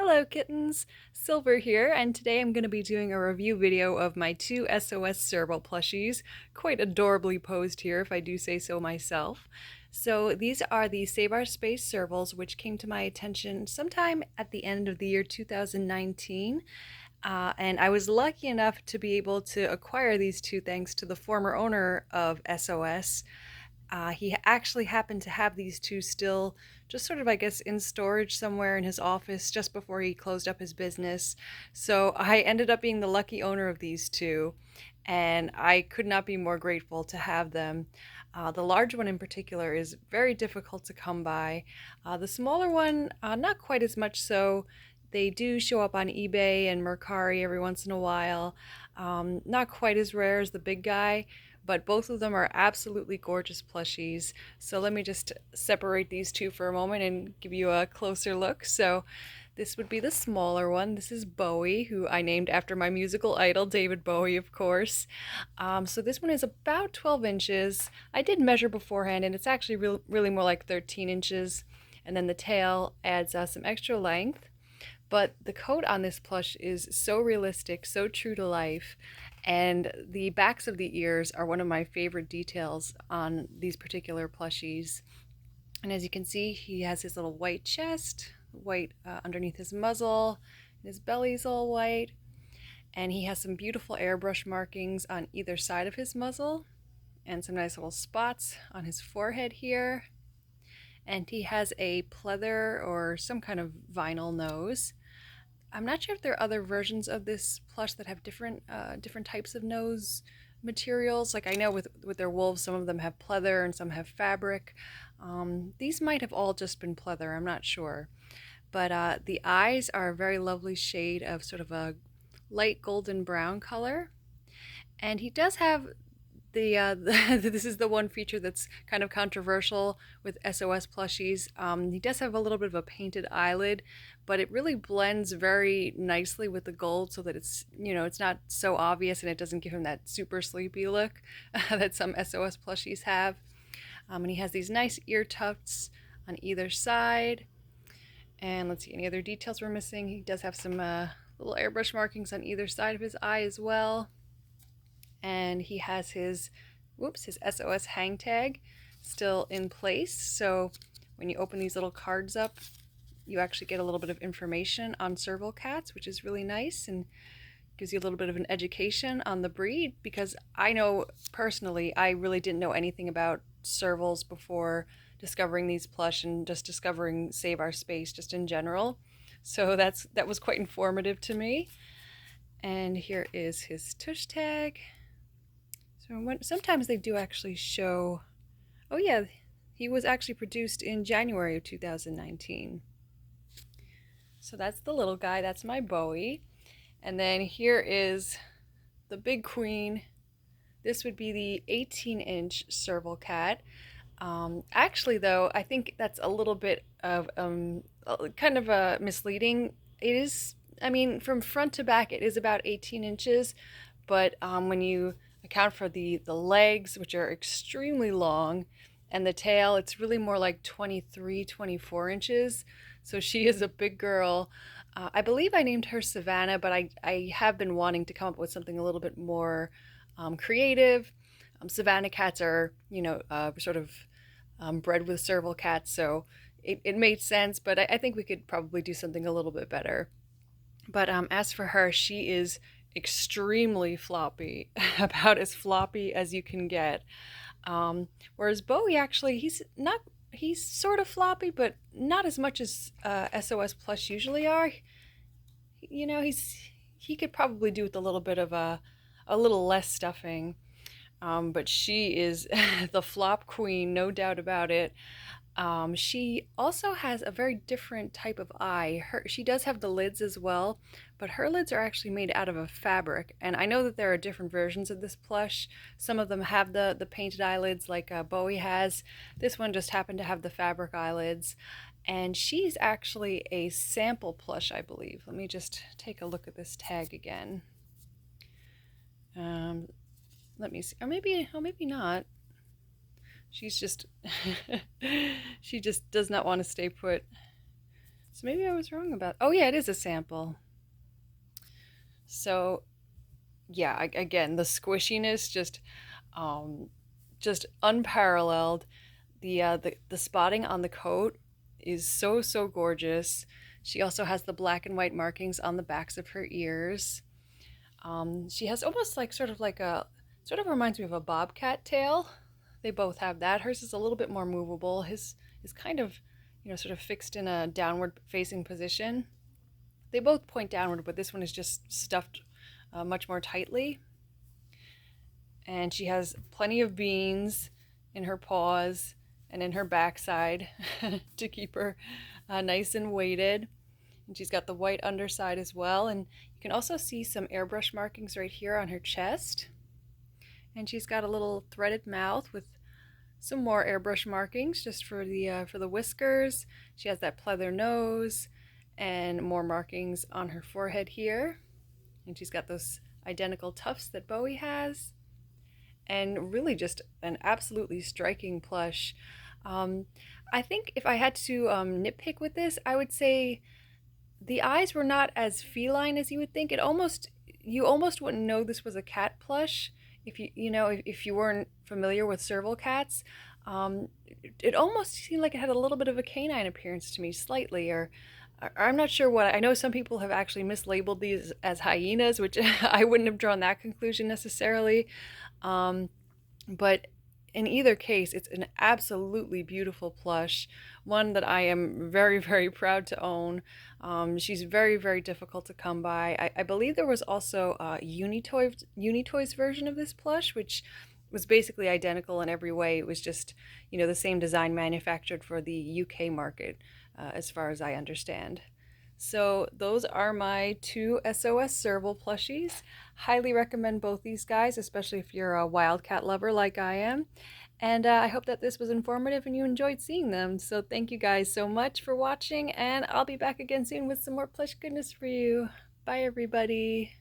Hello kittens, Silver here, and today I'm going to be doing a review video of my two SOS Serval plushies, quite adorably posed here if I do say so myself. So these are the Save Our Space Servals, which came to my attention sometime at the end of the year 2019. And I was lucky enough to be able to acquire these two thanks to the former owner of SOS. He actually happened to have these two still just sort of, I guess, in storage somewhere in his office just before he closed up his business. So I ended up being the lucky owner of these two, and I could not be more grateful to have them. The large one in particular is very difficult to come by. The smaller one, not quite as much so. They do show up on eBay and Mercari every once in a while. Not quite as rare as the big guy, but both of them are absolutely gorgeous plushies. So let me just separate these two for a moment and give you a closer look. So this would be the smaller one. This is Bowie, who I named after my musical idol, David Bowie, of course. So this one is about 12 inches. I did measure beforehand, and it's actually really more like 13 inches. And then the tail adds some extra length. But the coat on this plush is so realistic, so true to life, and the backs of the ears are one of my favorite details on these particular plushies. And as you can see, he has his little white chest, white underneath his muzzle, and his belly's all white, and he has some beautiful airbrush markings on either side of his muzzle, and some nice little spots on his forehead here. And he has a pleather or some kind of vinyl nose. I'm not sure if there are other versions of this plush that have different types of nose materials. Like I know with their wolves, some of them have pleather and some have fabric. These might have all just been pleather, I'm not sure. But the eyes are a very lovely shade of sort of a light golden brown color. And he does have this is the one feature that's kind of controversial with SOS plushies. He does have a little bit of a painted eyelid, but it really blends very nicely with the gold so that it's not so obvious and it doesn't give him that super sleepy look that some SOS plushies have. And he has these nice ear tufts on either side. And let's see, any other details we're missing? He does have some little airbrush markings on either side of his eye as well. And he has his SOS hang tag still in place. So when you open these little cards up, you actually get a little bit of information on serval cats, which is really nice and gives you a little bit of an education on the breed, because I know personally I really didn't know anything about servals before discovering these plush and just discovering Save Our Space just in general. So that was quite informative to me. And here is his tush tag. So sometimes they do actually show, oh yeah, he was actually produced in January of 2019. So that's the little guy, that's my Bowie. And then here is the big queen. This would be the 18-inch serval cat. Actually though, I think that's a little bit of kind of misleading. It is, I mean, from front to back it is about 18 inches, but when you account for the legs, which are extremely long, and the tail, it's really more like 23, 24 inches. So she is a big girl. I believe I named her Savannah, but I have been wanting to come up with something a little bit more creative. Savannah cats are, sort of bred with serval cats, so it made sense, but I think we could probably do something a little bit better. But as for her, she is extremely floppy, about as floppy as you can get. Whereas Bowie, actually, he's sort of floppy, but not as much as SOS Plus usually are. He could probably do with a little bit of a little less stuffing. But she is the flop queen, no doubt about it. She also has a very different type of eye. She does have the lids as well, but her lids are actually made out of a fabric. And I know that there are different versions of this plush. Some of them have the painted eyelids like Bowie has. This one just happened to have the fabric eyelids. And she's actually a sample plush, I believe. Let me just take a look at this tag again. Let me see. Or maybe not. She's just, she just does not want to stay put. So maybe I was wrong about. Oh yeah, it is a sample. So yeah, again, the squishiness um, just unparalleled. The spotting on the coat is so gorgeous. She also has the black and white markings on the backs of her ears. She has almost like sort of reminds me of a bobcat tail. They both have that. Hers is a little bit more movable. His is kind of, sort of fixed in a downward facing position. They both point downward, but this one is just stuffed much more tightly. And she has plenty of beans in her paws and in her backside to keep her nice and weighted. And she's got the white underside as well. And you can also see some airbrush markings right here on her chest. And she's got a little threaded mouth with some more airbrush markings just for the whiskers. She has that pleather nose and more markings on her forehead here. And she's got those identical tufts that Bowie has. And really just an absolutely striking plush. I think if I had to nitpick with this, I would say the eyes were not as feline as you would think. You almost wouldn't know this was a cat plush if if you weren't familiar with Serval cats. It almost seemed like it had a little bit of a canine appearance to me, slightly, or I'm not sure what. I know some people have actually mislabeled these as hyenas, which I wouldn't have drawn that conclusion necessarily. But in either case, it's an absolutely beautiful plush, one that I am very proud to own. She's very difficult to come by. I believe there was also a Unitoys version of this plush, which was basically identical in every way. It was just, the same design manufactured for the UK market, as far as I understand. So those are my two SOS Serval plushies. Highly recommend both these guys, especially if you're a wildcat lover like I am. And I hope that this was informative and you enjoyed seeing them. So thank you guys so much for watching, and I'll be back again soon with some more plush goodness for you. Bye everybody.